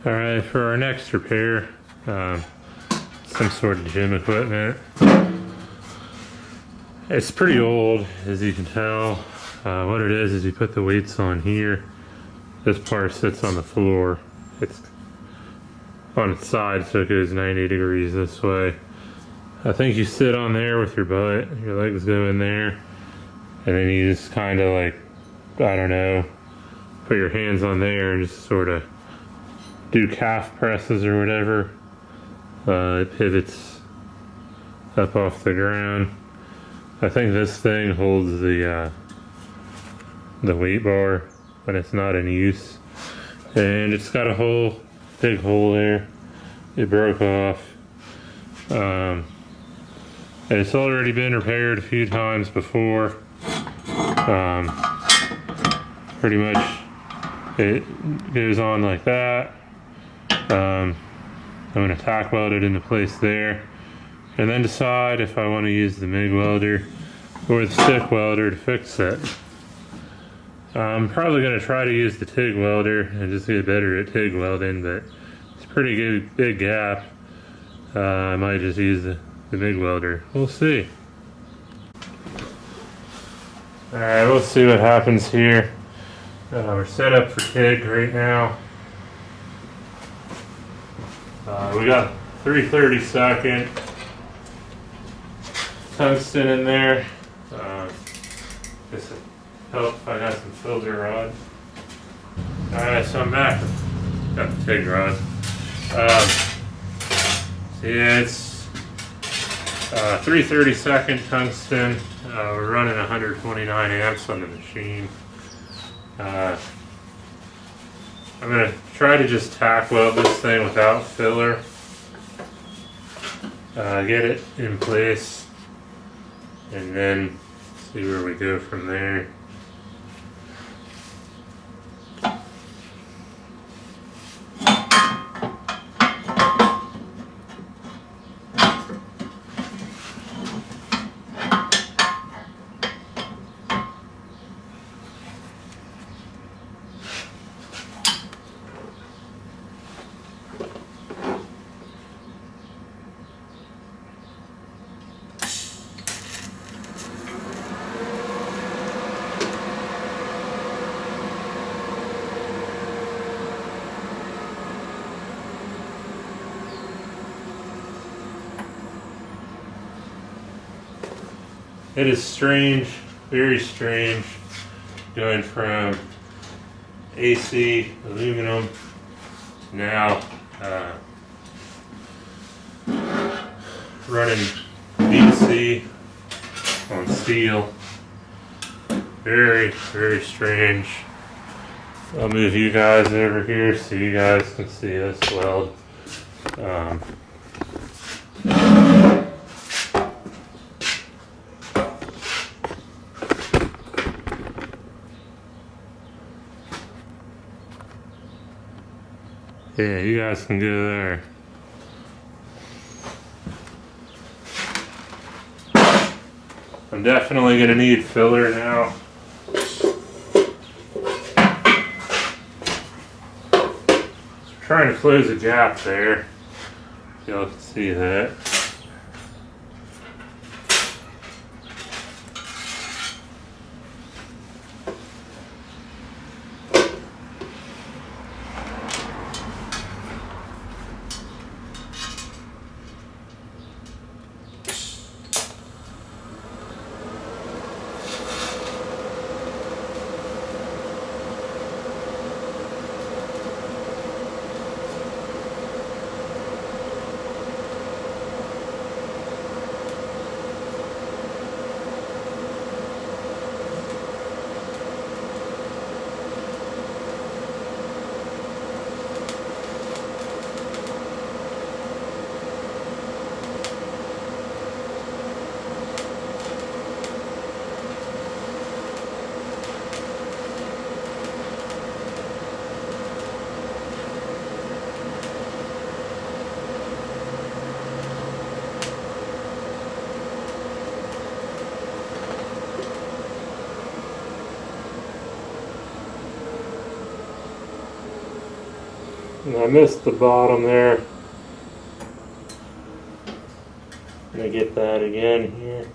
Alright, for our next repair, some sort of gym equipment. It's pretty old, as you can tell. What it is you put the weights on here. This part sits on the floor. It's on its side, so it goes 90 degrees this way. I think you sit on there with your butt, your legs go in there, and then you just kind of like, I don't know, put your hands on there and just sort of do calf presses or whatever. It pivots up off the ground. I think this thing holds the weight bar when it's not in use, and it's got a big hole there. It broke off. And it's already been repaired a few times before. Pretty much it goes on like that. I'm going to tack weld it into place there, and then decide if I want to use the MIG welder or the stick welder to fix it. I'm probably going to try to use the TIG welder and just get better at TIG welding, but it's a pretty good big gap. I might just use the MIG welder. We'll see. Alright, we'll see what happens here. We're set up for TIG right now. We got 3/32 tungsten in there. This will help if I got some filter rod. Alright, so I'm back. Got the TIG rod. So yeah, it's 3/32 tungsten. We're running 129 amps on the machine. I'm going to try to just tack weld this thing without filler. Get it in place, and then see where we go from there. It is strange, very strange, going from AC aluminum to now running DC on steel. Very, very strange. I'll move you guys over here so you guys can see this weld. Yeah, you guys can go there. I'm definitely going to need filler now. Trying to close a gap there. Y'all can see that. And I missed the bottom there. Gonna get that again here.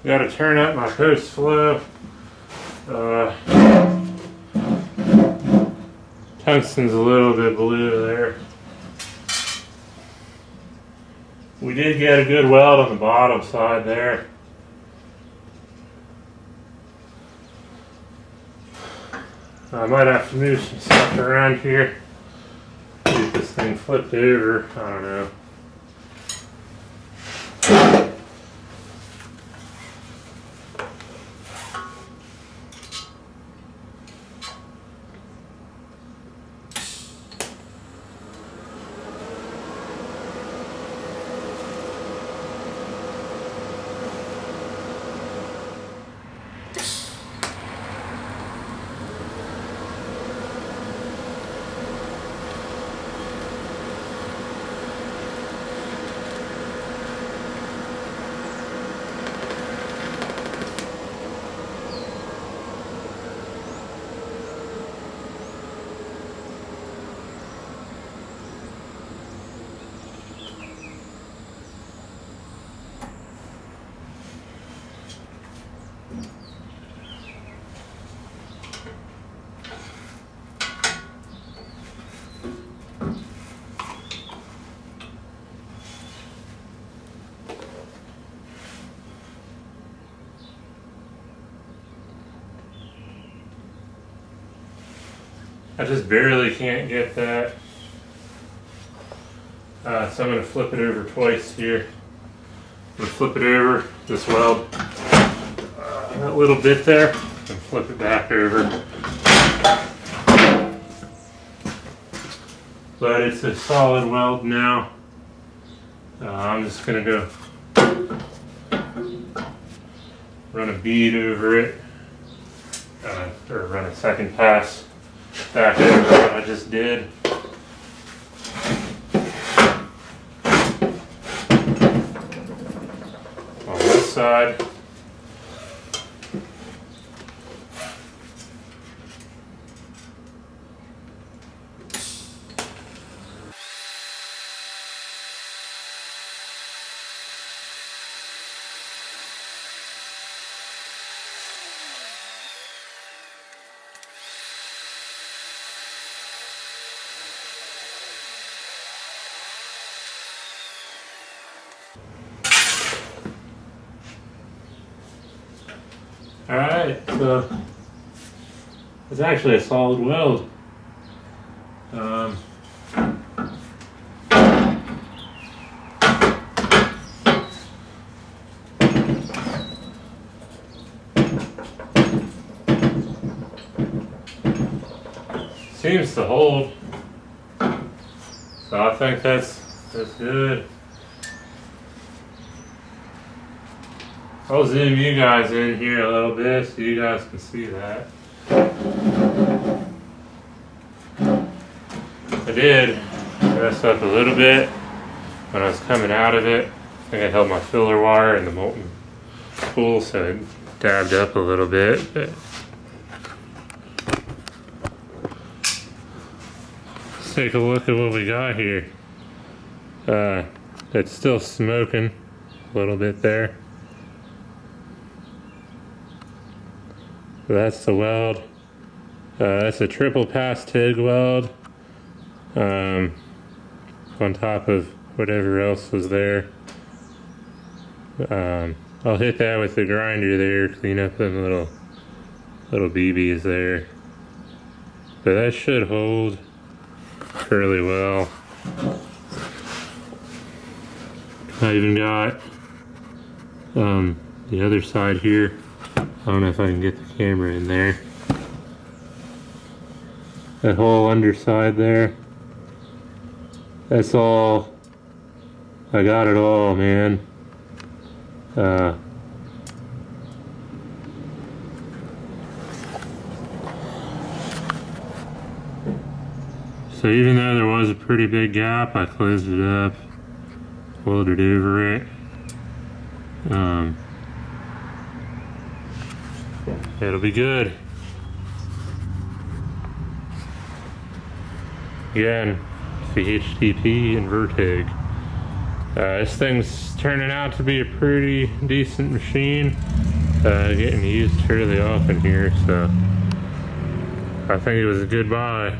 Got to turn up my post flow. Tungsten's a little bit blue there. We did get a good weld on the bottom side there. I might have to move some stuff around here. Get this thing flipped over. I don't know. I just barely can't get that. So I'm going to flip it over twice here. I'm going to flip it over, this weld, that little bit there, and flip it back over. But it's a solid weld now. I'm just going to go run a bead over it, or run a second pass back over what I just did. On this side. Alright, so it's actually a solid weld. Seems to hold, so I think that's good. I'll zoom you guys in here a little bit so you guys can see that. I did mess up a little bit when I was coming out of it. I think I held my filler wire in the molten pool, so it dabbed up a little bit. But let's take a look at what we got here. It's still smoking a little bit there. So that's the weld. That's a triple pass TIG weld on top of whatever else was there. I'll hit that with the grinder there, clean up them little BBs there. But that should hold fairly well. I even got the other side here. I don't know if I can get the camera in there. That whole underside there. That's all. I got it all, man. So even though there was a pretty big gap, I closed it up, welded over it. It'll be good. Again, the HTP and Vertig. This thing's turning out to be a pretty decent machine. Getting used fairly often here, so I think it was a good buy.